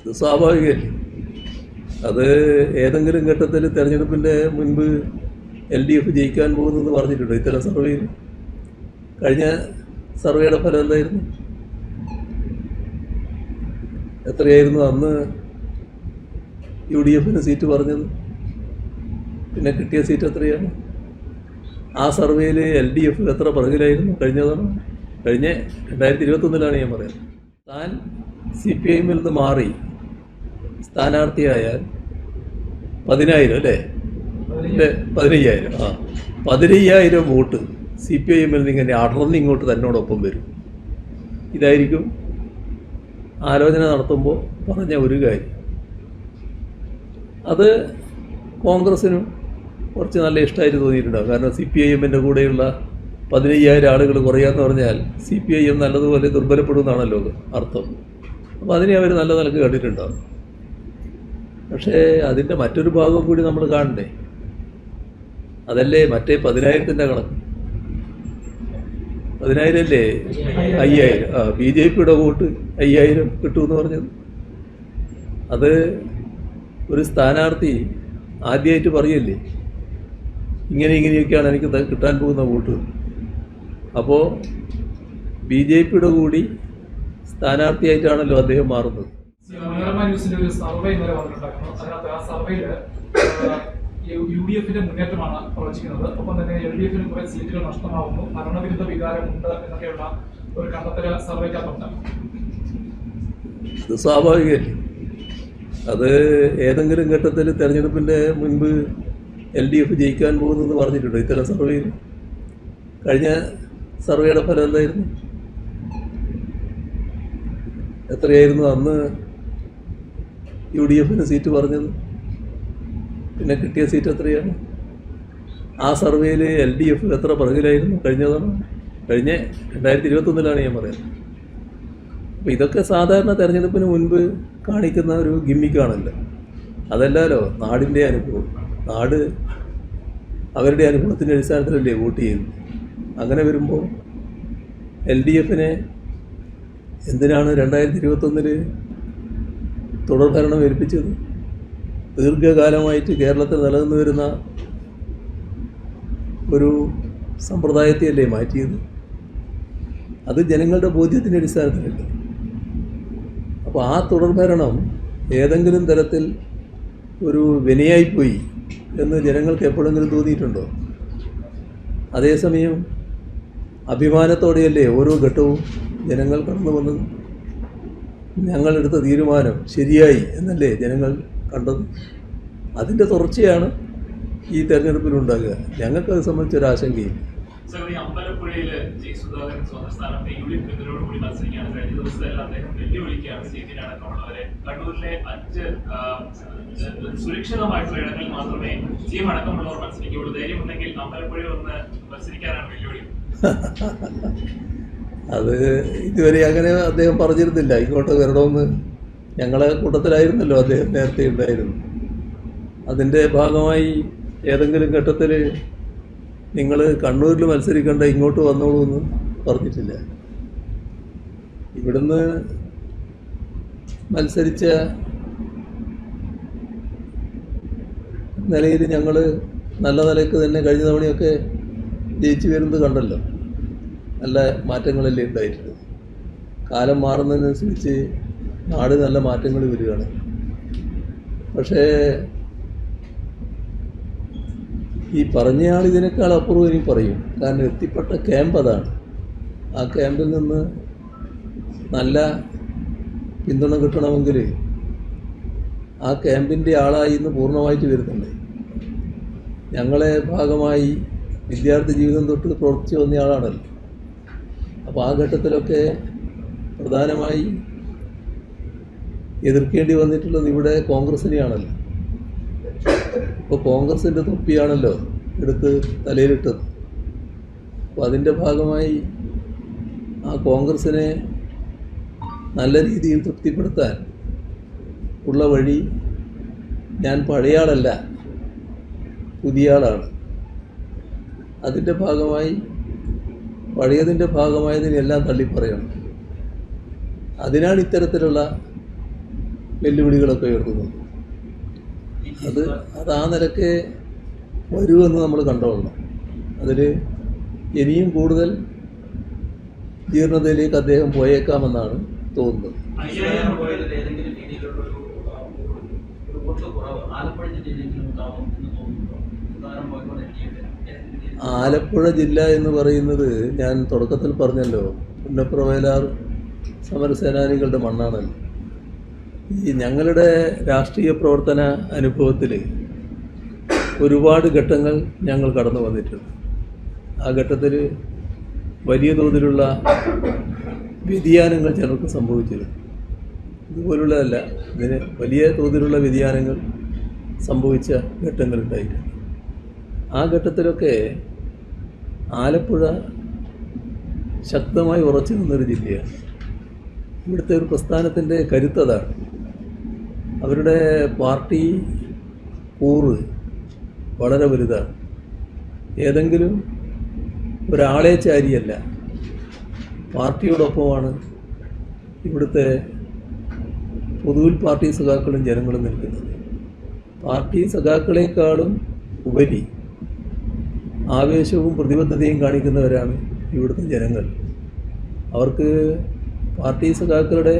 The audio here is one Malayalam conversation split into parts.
ഇത് സ്വാഭാവികമല്ലേ. അത് ഏതെങ്കിലും ഘട്ടത്തിൽ തെരഞ്ഞെടുപ്പിൻ്റെ മുൻപ് LDF ജയിക്കാൻ പോകുന്നതെന്ന് പറഞ്ഞിട്ടുണ്ടോ ഇത്തരം സർവേയിൽ? കഴിഞ്ഞ സർവേയുടെ ഫലം എന്തായിരുന്നു? എത്രയായിരുന്നു അന്ന് UDF സീറ്റ് പറഞ്ഞത്? പിന്നെ കിട്ടിയ സീറ്റ് എത്രയാണ്? ആ സർവേയിൽ LDF എത്ര പിറകിലായിരുന്നു കഴിഞ്ഞതാണ്? കഴിഞ്ഞ 2021 ഞാൻ പറയുന്നത്. താൻ CPIM നിന്ന് മാറി സ്ഥാനാർത്ഥിയായാൽ 10,000 അല്ലേ? 15,000. 15,000 വോട്ട് CPIM നിന്ന് ഇങ്ങനെ അടർന്ന് ഇങ്ങോട്ട് തന്നോടൊപ്പം വരും. ഇതായിരിക്കും ആലോചന നടത്തുമ്പോൾ പറഞ്ഞ ഒരു കാര്യം. അത് കോൺഗ്രസിനും കുറച്ച് നല്ല ഇഷ്ടമായിട്ട് തോന്നിയിട്ടുണ്ടാകും. കാരണം CPIM കൂടെയുള്ള 15,000 ആളുകൾ കുറയാന്ന് പറഞ്ഞാൽ CPIM നല്ലതുപോലെ ദുർബലപ്പെടുമെന്നാണല്ലോ അർത്ഥം. അപ്പോൾ അതിനെ അവർ നല്ല നിലക്ക് കണ്ടിട്ടുണ്ടാകും. പക്ഷേ അതിൻ്റെ മറ്റൊരു ഭാഗം കൂടി നമ്മൾ കാണണ്ടേ? അതല്ലേ മറ്റേ 10,000-ൻ്റെ കണക്ക്. 10,000 അല്ലേ? 5,000. BJPയുടെ വോട്ട് 5,000 കിട്ടുമെന്ന് പറഞ്ഞത്. അത് ഒരു സ്ഥാനാർത്ഥി ആദ്യമായിട്ട് പറയല്ലേ ഇങ്ങനെയൊക്കെയാണ് എനിക്ക് കിട്ടാൻ പോകുന്ന വോട്ട്. അപ്പോൾ BJPയുടെ കൂടി സ്ഥാനാർത്ഥിയായിട്ടാണല്ലോ അദ്ദേഹം മാറുന്നത്. ന്യൂസിന്റെ ഒരു സർവേ ഇന്നലെ വന്നിട്ടുണ്ടായിരുന്നു. അതിനകത്ത് ആ സർവേയിൽ UDF മുന്നേറ്റമാണ് പ്രവചിക്കുന്നത്. ഒപ്പം തന്നെ LDF കുറെ സീറ്റുകൾ നഷ്ടമാവുന്നു, ഭരണവിരുദ്ധ വികാരമുണ്ട് എന്നൊക്കെയുള്ള ഒരു കണ്ടെത്തൽ സർവേക്കകത്തുണ്ട്. ഇത് സ്വാഭാവികമല്ലേ. അത് ഏതെങ്കിലും ഘട്ടത്തിൽ തെരഞ്ഞെടുപ്പിൻ്റെ മുൻപ് LDF ജയിക്കാൻ പോകുന്നതെന്ന് പറഞ്ഞിട്ടുണ്ടോ ഇത്തരം സർവേയിൽ? കഴിഞ്ഞ സർവേയുടെ ഫലം എന്തായിരുന്നു? എത്രയായിരുന്നു അന്ന് UDF സീറ്റ് പറഞ്ഞത്? പിന്നെ കിട്ടിയ സീറ്റ് എത്രയാണ്? ആ സർവേയിൽ LDF എത്ര പിറകിലായിരുന്നു കഴിഞ്ഞതാണ്? കഴിഞ്ഞ 2021 ഞാൻ പറയുന്നത്. അപ്പോൾ ഇതൊക്കെ സാധാരണ തെരഞ്ഞെടുപ്പിന് മുൻപ് കാണിക്കുന്ന ഒരു ഗിമ്മിക്കാണല്ലോ. അതല്ലല്ലോ നാടിൻ്റെ അനുഭവം. നാട് അവരുടെ അനുഭവത്തിൻ്റെ അടിസ്ഥാനത്തിലല്ലേ വോട്ട് ചെയ്യുന്നത്. അങ്ങനെ വരുമ്പോൾ LDF എന്തിനാണ് 2021 തുടർഭരണം ഏൽപ്പിച്ചത്? ദീർഘകാലമായിട്ട് കേരളത്തിൽ നിലനിന്ന് വരുന്ന ഒരു സമ്പ്രദായത്തെയല്ലേ മാറ്റിയത്? അത് ജനങ്ങളുടെ ബോധ്യത്തിൻ്റെ അടിസ്ഥാനത്തിലല്ലേ. അപ്പോൾ ആ തുടർഭരണം ഏതെങ്കിലും തരത്തിൽ ഒരു വിനയായിപ്പോയി എന്ന് ജനങ്ങൾക്ക് എപ്പോഴെങ്കിലും തോന്നിയിട്ടുണ്ടോ? അതേസമയം അഭിമാനത്തോടെയല്ലേ ഓരോ ഘട്ടവും ജനങ്ങൾ കടന്നു വന്നത്. ഞങ്ങളെടുത്ത തീരുമാനം ശരിയായി എന്നല്ലേ ജനങ്ങൾ കണ്ടത്. അതിൻ്റെ തുടർച്ചയാണ് ഈ തെരഞ്ഞെടുപ്പിലുണ്ടാകുക. ഞങ്ങൾക്കത് സംബന്ധിച്ചൊരാശങ്കയില്ല. അമ്പലപ്പുഴയിൽ സുധാകരൻ സ്വന്തം സ്ഥാനത്ത് UDF കൂടി മത്സരിക്കുകയാണ്. കഴിഞ്ഞ ദിവസത്തെല്ലാം അദ്ദേഹം വെല്ലുവിളിക്കുകയാണ് സ്റ്റേജിന് അടക്കമുള്ളവരെ. കണ്ണൂരിലെ 5 സുരക്ഷിതമായിട്ടുള്ള ഇടങ്ങളിൽ മാത്രമേ CM അടക്കമുള്ളവർ മത്സരിക്കുകയുള്ളൂ. ധൈര്യമുണ്ടെങ്കിൽ അമ്പലപ്പുഴയിൽ ഒന്ന് മത്സരിക്കാനാണ് വെല്ലുവിളി. അത് ഇതുവരെ അങ്ങനെ അദ്ദേഹം പറഞ്ഞിരുന്നില്ല. ഇങ്ങോട്ട് വരണമെന്ന് ഞങ്ങളെ കൂട്ടത്തിലായിരുന്നല്ലോ അദ്ദേഹം നേരത്തെ ഉണ്ടായിരുന്നു. അതിൻ്റെ ഭാഗമായി ഏതെങ്കിലും ഘട്ടത്തിൽ നിങ്ങൾ കണ്ണൂരിൽ മത്സരിക്കേണ്ട ഇങ്ങോട്ട് വന്നോളൂ എന്ന് പറഞ്ഞിട്ടില്ല. ഇവിടുന്ന് മത്സരിച്ച നിലയിൽ ഞങ്ങൾ നല്ല നിലയ്ക്ക് തന്നെ കഴിഞ്ഞ തവണയൊക്കെ ജയിച്ചു വരുന്നത് കണ്ടല്ലോ. നല്ല മാറ്റങ്ങളല്ലേ ഉണ്ടായിട്ടുള്ളത്. കാലം മാറുന്നതിനനുസരിച്ച് നാട് നല്ല മാറ്റങ്ങൾ വരികയാണ്. പക്ഷേ ഈ പറഞ്ഞയാൾ ഇതിനേക്കാൾ അപ്പുറം ഇനി പറയും. കാരണം എത്തിപ്പെട്ട ക്യാമ്പ് അതാണ്. ആ ക്യാമ്പിൽ നിന്ന് നല്ല പിന്തുണ കിട്ടണമെങ്കിൽ ആ ക്യാമ്പിൻ്റെ ആളായി ഇന്ന് പൂർണ്ണമായിട്ട് വരുന്നുണ്ട്. ഞങ്ങളെ ഭാഗമായി വിദ്യാർത്ഥി ജീവിതം തൊട്ട് പ്രവർത്തിച്ച് വന്നയാളാണല്ലോ. അപ്പോൾ ആ ഘട്ടത്തിലൊക്കെ പ്രധാനമായി എതിർക്കേണ്ടി വന്നിട്ടുള്ളത് ഇവിടെ കോൺഗ്രസിനെയാണല്ലോ. ഇപ്പോൾ കോൺഗ്രസിൻ്റെ തൊപ്പിയാണല്ലോ എടുത്ത് തലയിലിട്ടത്. അപ്പോൾ അതിൻ്റെ ഭാഗമായി ആ കോൺഗ്രസിനെ നല്ല രീതിയിൽ തൃപ്തിപ്പെടുത്താൻ ഉള്ള വഴി ഞാൻ പഴയ ആളല്ല, പുതിയ ആളാണ്. അതിൻ്റെ ഭാഗമായി പഴയതിൻ്റെ ഭാഗമായതിനെല്ലാം തള്ളിപ്പറയണം. അതിനാണ് ഇത്തരത്തിലുള്ള വെല്ലുവിളികളൊക്കെ ഉയർത്തുന്നുണ്ട്. അത് ആ നിലക്ക് വരുമെന്ന് നമ്മൾ കണ്ടോളണം. അതിൽ ഇനിയും കൂടുതൽ ജീർണതയിലേക്ക് അദ്ദേഹം പോയേക്കാമെന്നാണ് തോന്നുന്നത്. ആലപ്പുഴ ജില്ല എന്ന് പറയുന്നത് ഞാൻ തുടക്കത്തിൽ പറഞ്ഞല്ലോ, പുന്നപ്ര വയലാർ സമരസേനാനികളുടെ മണ്ണാണല്ലോ. ഈ ഞങ്ങളുടെ രാഷ്ട്രീയ പ്രവർത്തന അനുഭവത്തിൽ ഒരുപാട് ഘട്ടങ്ങൾ ഞങ്ങൾ കടന്നു വന്നിട്ടുണ്ട്. ആ ഘട്ടത്തിൽ വലിയ തോതിലുള്ള വ്യതിയാനങ്ങൾ ചിലർക്ക് സംഭവിച്ചിരുന്നു. ഇതുപോലുള്ളതല്ല, ഇതിന് വലിയ തോതിലുള്ള വ്യതിയാനങ്ങൾ സംഭവിച്ച ഘട്ടങ്ങളുണ്ടായിട്ടുണ്ട്. ആ ഘട്ടത്തിലൊക്കെ ആലപ്പുഴ ശക്തമായി ഉറച്ചു നിന്നൊരു ജില്ലയാണ്. ഇവിടുത്തെ ഒരു പ്രസ്ഥാനത്തിൻ്റെ കരുത്തതാണ്. അവരുടെ പാർട്ടി കൂറ് വളരെ വലുതാണ്. ഏതെങ്കിലും ഒരാളെ ചാരിയല്ല, പാർട്ടിയോടൊപ്പമാണ് ഇവിടുത്തെ പൊതുവിൽ പാർട്ടി സഖാക്കളും ജനങ്ങളും നിൽക്കുന്നത്. പാർട്ടി സഖാക്കളെക്കാളും ഉപരി ആവേശവും പ്രതിബദ്ധതയും കാണിക്കുന്നവരാണ് ഇവിടുത്തെ ജനങ്ങൾ. അവർക്ക് പാർട്ടി സഖാക്കളുടെ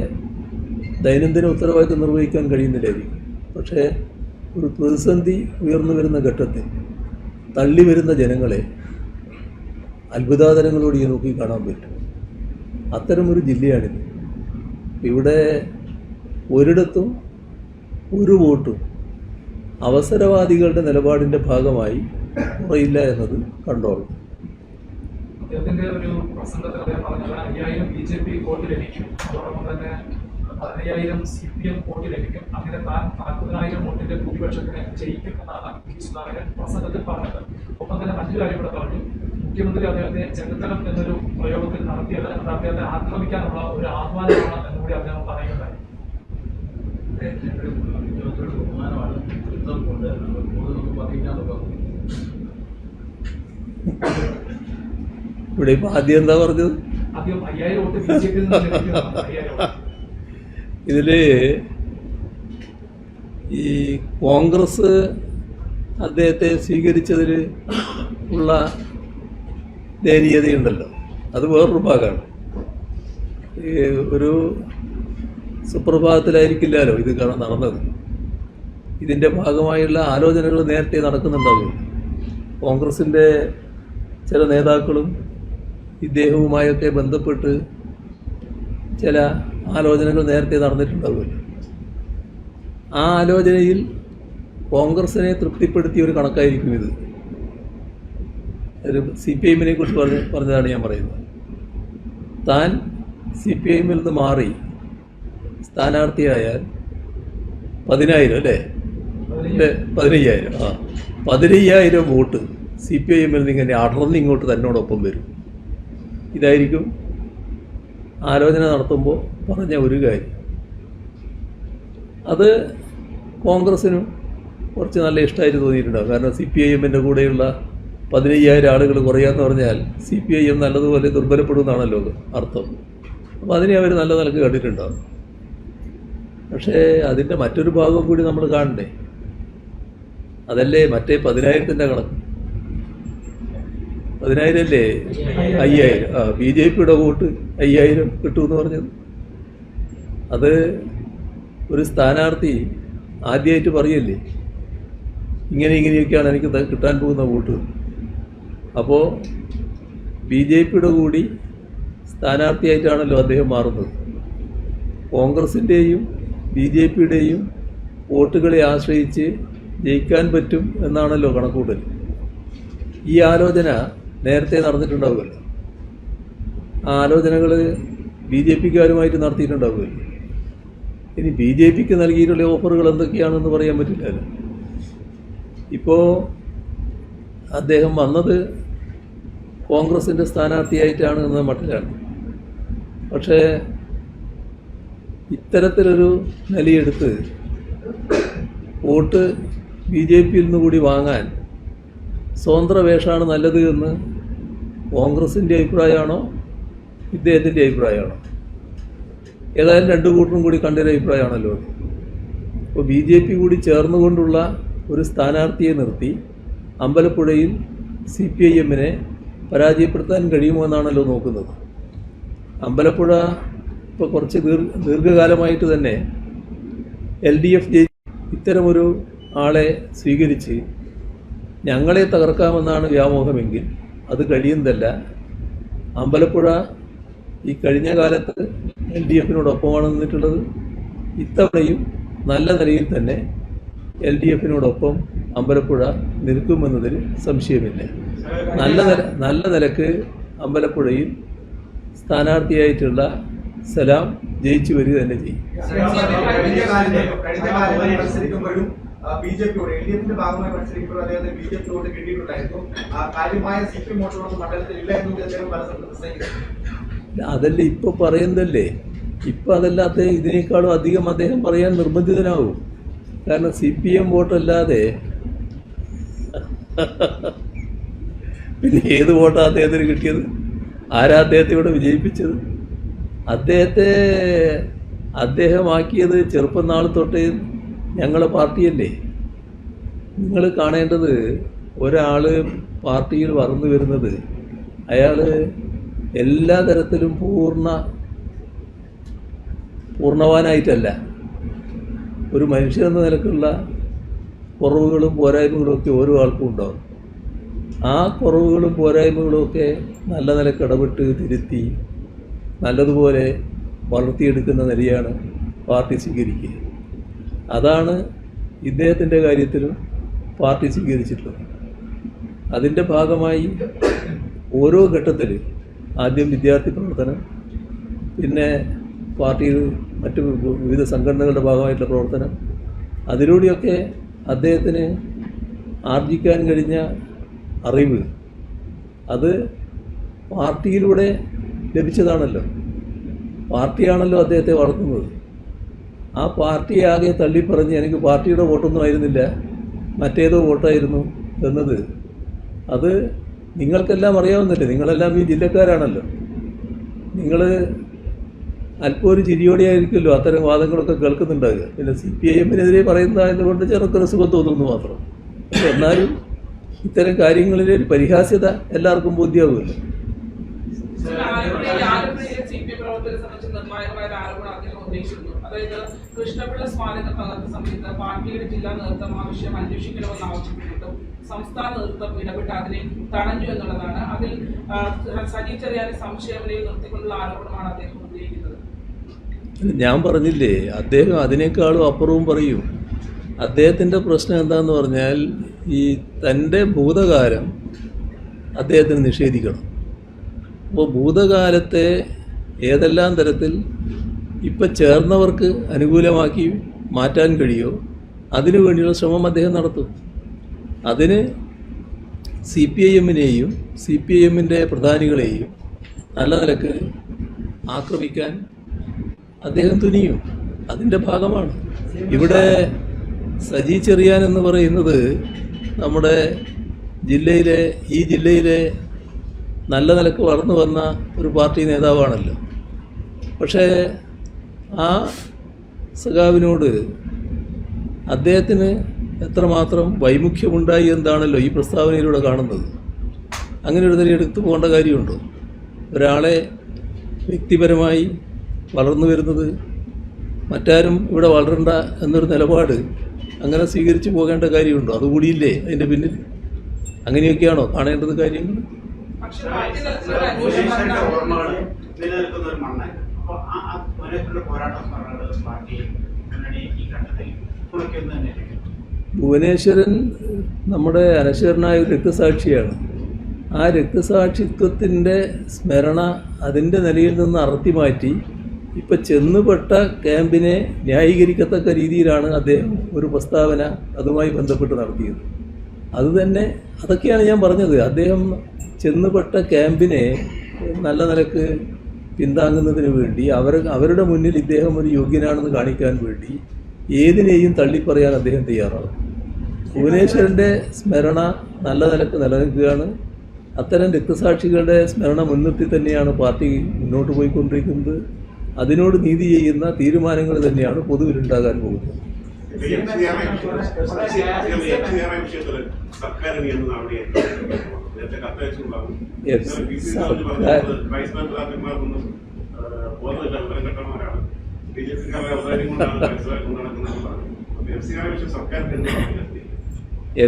ദൈനംദിന ഉത്തരവാദിത്വം നിർവഹിക്കാൻ കഴിയുന്നില്ലായിരിക്കും. പക്ഷേ ഒരു പ്രതിസന്ധി ഉയർന്നു വരുന്ന ഘട്ടത്തിൽ തള്ളി വരുന്ന ജനങ്ങളെ അത്ഭുതാതരങ്ങളോട് ഈ നോക്കി കാണാൻ പറ്റും. അത്തരമൊരു ജില്ലയാണിത്. ഇവിടെ ഒരിടത്തും ഒരു വോട്ടും അവസരവാദികളുടെ നിലപാടിൻ്റെ ഭാഗമായി കുറയില്ല എന്നത് കണ്ടോളൂ. അദ്ദേഹത്തിന്റെ ഒരു പ്രസംഗത്തിൽ അദ്ദേഹം പറഞ്ഞത് 5000 BJP വോട്ട് ലഭിക്കും, അതോടൊപ്പം തന്നെ 15,000 CPM വോട്ട് ലഭിക്കും, അങ്ങനെ താൻ 40,000 വോട്ടിന്റെ ഭൂരിപക്ഷത്തിന് ജയിക്കും എന്നാണ് സുധാകരൻ പ്രസംഗത്തിൽ പറഞ്ഞത്. ഒപ്പം തന്നെ മറ്റൊരു കാര്യം കൂടെ പറഞ്ഞു, മുഖ്യമന്ത്രി അദ്ദേഹത്തെ ചെറുത്തരം എന്നൊരു പ്രയോഗത്തിൽ നടത്തിയത് അദ്ദേഹത്തെ ആക്രമിക്കാനുള്ള ഒരു ആഹ്വാനമാണ് എന്നുകൂടി അദ്ദേഹം പറയുന്നുണ്ടായി. ഇവിടെ ഇപ്പൊ ആദ്യം എന്താ പറഞ്ഞത്? ആദ്യം 5000 വോട്ട് BJP-യിൽ നിന്ന് ലഭിക്കും. ഇതില് ഈ കോൺഗ്രസ് അദ്ദേഹത്തെ സ്വീകരിച്ചതിൽ ഉള്ള ദയനീയതയുണ്ടല്ലോ, അത് വേറൊരു ഭാഗമാണ്. ഈ ഒരു സുപ്രഭാതത്തിലായിരിക്കില്ലല്ലോ ഇത് നടന്നത്. ഇതിൻ്റെ ഭാഗമായുള്ള ആലോചനകൾ നേരത്തെ നടക്കുന്നുണ്ടാകും. കോൺഗ്രസിൻ്റെ ചില നേതാക്കളും ഇദ്ദേഹവുമായൊക്കെ ബന്ധപ്പെട്ട് ചില ആലോചനകൾ നേരത്തെ നടന്നിട്ടുണ്ടാകുമല്ലോ. ആ ആലോചനയിൽ കോൺഗ്രസിനെ തൃപ്തിപ്പെടുത്തിയ ഒരു കണക്കായിരിക്കും ഇത്. ഒരു CPI-നെ കുറിച്ച് പറഞ്ഞതാണ് ഞാൻ പറയുന്നത്. താൻ CPI-ൽ നിന്ന് മാറി സ്ഥാനാർത്ഥിയായാൽ 10,000 അല്ലേ, 15,000 15,000 വോട്ട് CPI-ൽ നിന്ന് ഇങ്ങനെ അടർന്ന് ഇങ്ങോട്ട് തന്നോടൊപ്പം വരും. ഇതായിരിക്കും ആലോചന നടത്തുമ്പോൾ പറഞ്ഞ ഒരു കാര്യം. അത് കോൺഗ്രസിനും കുറച്ച് നല്ല ഇഷ്ടമായിട്ട് തോന്നിയിട്ടുണ്ടാകും. കാരണം CPI-ൻ്റെ കൂടെയുള്ള 15,000 ആളുകൾ കുറയാന്ന് പറഞ്ഞാൽ CPI-എം നല്ലതുപോലെ ദുർബലപ്പെടുമെന്നാണല്ലോ അർത്ഥം. അപ്പോൾ അതിനെ അവർ നല്ല നിലക്ക് കണ്ടിട്ടുണ്ടാകും. പക്ഷേ അതിൻ്റെ മറ്റൊരു ഭാഗം കൂടി നമ്മൾ കാണണ്ടേ? അതല്ലേ മറ്റേ 10,000-ൻ്റെ കണക്ക്. 10,000 അല്ലേ 5,000. BJP-യുടെ വോട്ട് 5,000 കിട്ടുമെന്ന് പറഞ്ഞത്. അത് ഒരു സ്ഥാനാർത്ഥി ആദ്യമായിട്ട് പറയല്ലേ, ഇങ്ങനെയൊക്കെയാണ് എനിക്ക് കിട്ടാൻ പോകുന്ന വോട്ട്. അപ്പോൾ BJP-യുടെ കൂടി സ്ഥാനാർത്ഥിയായിട്ടാണല്ലോ അദ്ദേഹം മാറുന്നത്. കോൺഗ്രസിൻ്റെയും BJP-യുടെയും വോട്ടുകളെ ആശ്രയിച്ച് ജയിക്കാൻ പറ്റും എന്നാണല്ലോ കണക്കൂട്ടൽ. ഈ ആലോചന നേരത്തെ നടന്നിട്ടുണ്ടാവുമല്ലോ. ആ ആലോചനകൾ BJP-ക്കാരുമായിട്ട് നടത്തിയിട്ടുണ്ടാവുമല്ലോ. ഇനി BJP-ക്ക് നൽകിയിട്ടുള്ള ഓഫറുകൾ എന്തൊക്കെയാണെന്ന് പറയാൻ പറ്റില്ലല്ലോ. ഇപ്പോൾ അദ്ദേഹം വന്നത് കോൺഗ്രസിൻ്റെ സ്ഥാനാർത്ഥിയായിട്ടാണ് എന്ന മട്ടിലാണ്. പക്ഷേ ഇത്തരത്തിലൊരു നിലയെടുത്ത് വോട്ട് BJP-യിൽ നിന്ന് കൂടി വാങ്ങാൻ സ്വതന്ത്ര വേഷമാണ് നല്ലത് എന്ന് കോൺഗ്രസിൻ്റെ അഭിപ്രായമാണോ ഇദ്ദേഹത്തിൻ്റെ അഭിപ്രായമാണോ? ഏതായാലും രണ്ടു കൂട്ടരും കൂടി കണ്ടൊരു അഭിപ്രായമാണല്ലോ. ഇപ്പോൾ BJP കൂടി ചേർന്നുകൊണ്ടുള്ള ഒരു സ്ഥാനാർത്ഥിയെ നിർത്തി അമ്പലപ്പുഴയിൽ CPIM-നെ പരാജയപ്പെടുത്താൻ കഴിയുമോ എന്നാണല്ലോ നോക്കുന്നത്. അമ്പലപ്പുഴ ഇപ്പോൾ കുറച്ച് ദീർഘകാലമായിട്ട് തന്നെ LDF ഇത്തരമൊരു ആളെ സ്വീകരിച്ച് ഞങ്ങളെ തകർക്കാമെന്നാണ് വ്യാമോഹമെങ്കിൽ അത് കഴിയുന്നതല്ല. അമ്പലപ്പുഴ ഈ കഴിഞ്ഞ കാലത്ത് LDF-നോടൊപ്പമാണ് നിന്നിട്ടുള്ളത്. ഇത്തവണയും നല്ല നിലയിൽ തന്നെ LDF-നോടൊപ്പം അമ്പലപ്പുഴ നിൽക്കുമെന്നതിൽ സംശയമില്ല. നല്ല നിലക്ക് അമ്പലപ്പുഴയിൽ സ്ഥാനാർത്ഥിയായിട്ടുള്ള സലാം ജയിച്ചു വരിക തന്നെ ചെയ്യും. ബിജെപിയോട് LDF-ന്റെ ഭാഗമായി മത്സരിക്കുമ്പോൾ അദ്ദേഹത്തിന് BJP-യോട് കിട്ടിയിട്ടുണ്ടായിരുന്നു. കാര്യമായ CPM വോട്ടുകളൊന്നും മണ്ഡലത്തിൽ ഇല്ല എന്നുകൂടി അദ്ദേഹം പ്രസംഗിച്ചു. അതല്ലേ ഇപ്പോൾ പറയുന്നതല്ലേ. ഇപ്പം അതല്ലാത്ത ഇതിനേക്കാളും അധികം അദ്ദേഹം പറയാൻ നിർബന്ധിതനാവും. കാരണം CPM വോട്ടല്ലാതെ പിന്നെ ഏത് വോട്ടാണ് അദ്ദേഹത്തിന് കിട്ടിയത്? ആരാ അദ്ദേഹത്തെ ഇവിടെ വിജയിപ്പിച്ചത്? അദ്ദേഹമാക്കിയത് ചെറുപ്പം നാൾ തൊട്ടേ ഞങ്ങളെ പാർട്ടിയല്ലേ. നിങ്ങൾ കാണേണ്ടത് ഒരാൾ പാർട്ടിയിൽ വളർന്നു വരുന്നത് അയാൾ എല്ലാ തരത്തിലും പൂർണ്ണവാനായിട്ടല്ല. ഒരു മനുഷ്യനെന്ന നിലക്കുള്ള കുറവുകളും പോരായ്മകളും ഒക്കെ ഓരോ ആൾക്കും ഉണ്ടാവും. ആ കുറവുകളും പോരായ്മകളും ഒക്കെ നല്ല നിലക്ക് ഇടപെട്ട് തിരുത്തി നല്ലതുപോലെ വളർത്തിയെടുക്കുന്ന നിലയാണ് പാർട്ടി സ്വീകരിക്കുക. അതാണ് ഇദ്ദേഹത്തിൻ്റെ കാര്യത്തിലും പാർട്ടി സ്വീകരിച്ചിട്ടുള്ളത്. അതിൻ്റെ ഭാഗമായി ഓരോ ഘട്ടത്തിൽ ആദ്യം വിദ്യാർത്ഥി പ്രവർത്തനം, പിന്നെ പാർട്ടിയിൽ മറ്റു വിവിധ സംഘടനകളുടെ ഭാഗമായിട്ടുള്ള പ്രവർത്തനം, അതിലൂടെയൊക്കെ അദ്ദേഹത്തിന് ആർജിക്കാൻ കഴിഞ്ഞ അറിവ് അത് പാർട്ടിയിലൂടെ ലഭിച്ചതാണല്ലോ. പാർട്ടിയാണല്ലോ അദ്ദേഹത്തെ വളർത്തുന്നത്. ആ പാർട്ടിയെ ആകെ തള്ളിപ്പറഞ്ഞ് എനിക്ക് പാർട്ടിയുടെ വോട്ടൊന്നും ആയിരുന്നില്ല, മറ്റേതോ വോട്ടായിരുന്നു എന്നത് അത് നിങ്ങൾക്കെല്ലാം അറിയാവുന്നല്ലേ. നിങ്ങളെല്ലാം ഈ ജില്ലക്കാരാണല്ലോ. നിങ്ങൾ അല്പം ഒരു ചിരിയോടെയായിരിക്കുമല്ലോ അത്തരം വാദങ്ങളൊക്കെ കേൾക്കുന്നുണ്ടാകുക. പിന്നെ CPIM-നെതിരെ പറയുന്നതായതുകൊണ്ട് ചെറുക്കൊരു സുഖം തോന്നുന്നു മാത്രം. എന്നാലും ഇത്തരം കാര്യങ്ങളിൽ ഒരു പരിഹാസ്യത എല്ലാവർക്കും ബോധ്യമാകുമല്ലോ. അതായത് കൃഷ്ണപിള്ള സ്മാരകം തകർത്ത സമയത്ത് പാർട്ടിയുടെ ജില്ലാ നേതൃത്വം ആ വിഷയം അന്വേഷിക്കണമെന്ന് ആവശ്യപ്പെട്ടിട്ടും സംസ്ഥാന നേതൃത്വം ഇടപെട്ട് അതിനെ തടഞ്ഞു എന്നുള്ളതാണ്. അതിൽ സജി ചെറിയാനെ സംശയവലയിൽ നിർത്തിക്കൊണ്ടുള്ള ആരോപണമാണ് അദ്ദേഹം ഉന്നയിക്കുന്നത്. ഞാൻ പറഞ്ഞില്ലേ, അദ്ദേഹം അതിനേക്കാളും അപ്പുറവും പറയും. അദ്ദേഹത്തിൻ്റെ പ്രശ്നം എന്താണെന്ന് പറഞ്ഞാൽ ഈ തൻ്റെ ഭൂതകാലം അദ്ദേഹത്തിന് നിഷേധിക്കണം. അപ്പോൾ ഭൂതകാലത്തെ ഏതെല്ലാം തരത്തിൽ ഇപ്പം ചേർന്നവർക്ക് അനുകൂലമാക്കി മാറ്റാൻ കഴിയുമോ അതിനു വേണ്ടിയുള്ള ശ്രമം അദ്ദേഹം നടത്തും. അതിന് CPIM-നെയും CPIM-ൻ്റെ പ്രധാനികളെയും നല്ല നിലക്ക് ആക്രമിക്കാൻ അദ്ദേഹം തുനിയും. അതിൻ്റെ ഭാഗമാണ്. ഇവിടെ സജി ചെറിയാൻ എന്ന് പറയുന്നത് നമ്മുടെ ഈ ജില്ലയിലെ നല്ല നിലക്ക് വളർന്നു വന്ന ഒരു പാർട്ടി നേതാവാണല്ലോ. പക്ഷേ ആ സഖാവിനോട് അദ്ദേഹത്തിന് എത്രമാത്രം വൈമുഖ്യമുണ്ടായി എന്താണല്ലോ ഈ പ്രസ്താവനയിലൂടെ കാണുന്നത്. അങ്ങനെ ഒരു നില എടുത്തു പോകേണ്ട കാര്യമുണ്ടോ? ഒരാളെ വ്യക്തിപരമായി വളർന്നു വരുന്നത് മറ്റാരും ഇവിടെ വളരണ്ട എന്നൊരു നിലപാട് അങ്ങനെ സ്വീകരിച്ചു പോകേണ്ട കാര്യമുണ്ടോ? അതുകൂടിയില്ലേ അതിൻ്റെ പിന്നിൽ? അങ്ങനെയൊക്കെയാണോ കാണേണ്ടത് കാര്യങ്ങൾ? ഭുവനേശ്വരൻ നമ്മുടെ അനശ്വരനായ ഒരു രക്തസാക്ഷിയാണ്. ആ രക്തസാക്ഷിത്വത്തിൻ്റെ സ്മരണ അതിൻ്റെ നിലയിൽ നിന്ന് അറുത്തി മാറ്റി ഇപ്പം ചെന്നുപെട്ട ക്യാമ്പിനെ ന്യായീകരിക്കത്തക്ക രീതിയിലാണ് അദ്ദേഹം ഒരു പ്രസ്താവന അതുമായി ബന്ധപ്പെട്ട് നടത്തിയത്. അതൊക്കെയാണ് ഞാൻ പറഞ്ഞത്. അദ്ദേഹം ചെന്നുപെട്ട ക്യാമ്പിനെ നല്ല നിലക്ക് പിന്താങ്ങുന്നതിന് വേണ്ടി അവരുടെ മുന്നിൽ ഇദ്ദേഹം ഒരു യോഗ്യനാണെന്ന് കാണിക്കാൻ വേണ്ടി ഏതിനെയും തള്ളിപ്പറയാൻ അദ്ദേഹം തയ്യാറാകും. ഭുവനേശ്വരൻ്റെ സ്മരണ നല്ല നിലക്ക് നിലനിൽക്കുകയാണ്. അത്തരം രക്തസാക്ഷികളുടെ സ്മരണ മുൻനിർത്തി തന്നെയാണ് പാർട്ടി മുന്നോട്ട് പോയിക്കൊണ്ടിരിക്കുന്നത്. അതിനോട് നീതി ചെയ്യുന്ന തീരുമാനങ്ങൾ തന്നെയാണ് പൊതുവിലുണ്ടാകാൻ പോകുന്നത്. വിഷയത്തില് സർക്കാർ നിയമ നടപടിയായിരുന്നു നേരത്തെ കത്തയച്ചുണ്ടാകും. വൈസ് പ്രസിഡന്റുമാർക്കൊന്നും ബോധമില്ല, വിവരം കെട്ടവന്മാരാണ്. BJP-ക്കാരുടെ അവതാരം കൊണ്ടാണ് നടക്കുന്നതെന്ന് FCRA വിഷയം സർക്കാരിന്റെ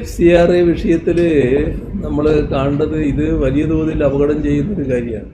FCRA വിഷയത്തിൽ നമ്മൾ കാണേണ്ടത് ഇത് വലിയ തോതിൽ അപകടം ചെയ്യുന്നൊരു കാര്യമാണ്.